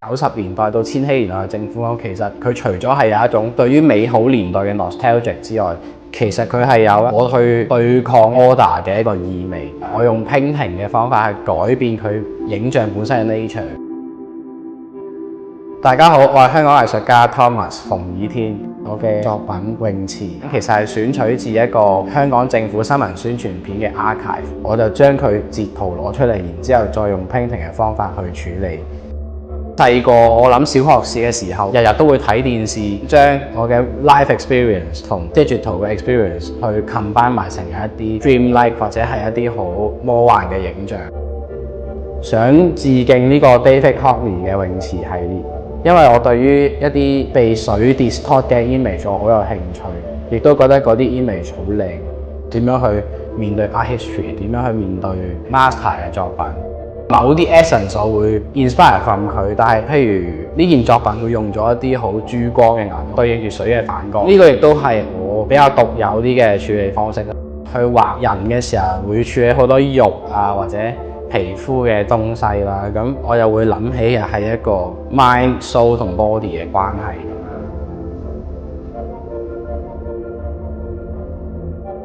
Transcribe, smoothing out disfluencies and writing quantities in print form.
90年代到千禧年代嘅政府，其實佢除咗係有一種對於美好年代嘅 nostalgia 之外，其實佢係有我去對抗 order 嘅一個意味。我用 painting 嘅方法去改變佢影像本身嘅 nature。大家好，我係香港藝術家 Thomas 馮以天。我嘅作品《泳池》其實係選取自一個香港政府新聞宣傳片嘅 archive， 我就將佢截圖攞出嚟，然之後再用 painting 嘅方法去處理。細個我諗小學時嘅時候，日日都會睇電視，將我嘅 life experience 同 digital 嘅 experience 去 combine 埋成一啲 dream-like 或者係一啲好魔幻嘅影像。想致敬呢個 David Hockney 嘅泳池系列，因為我對於一啲被水 distort 嘅 image 我好有興趣，亦都覺得嗰啲 image 好靚。點樣去面對 art history？ 點樣去面對 master 嘅作品？某啲 essence 我會 inspire from 佢，但係譬如呢件作品會用咗一啲好珠光嘅顏色，對應住水嘅反光。呢個亦都係我比較獨有啲嘅處理方式。去畫人嘅時候會處理好多肉啊或者皮膚嘅東西啦，咁我又會諗起係一個 mind、soul 同 body 嘅關係。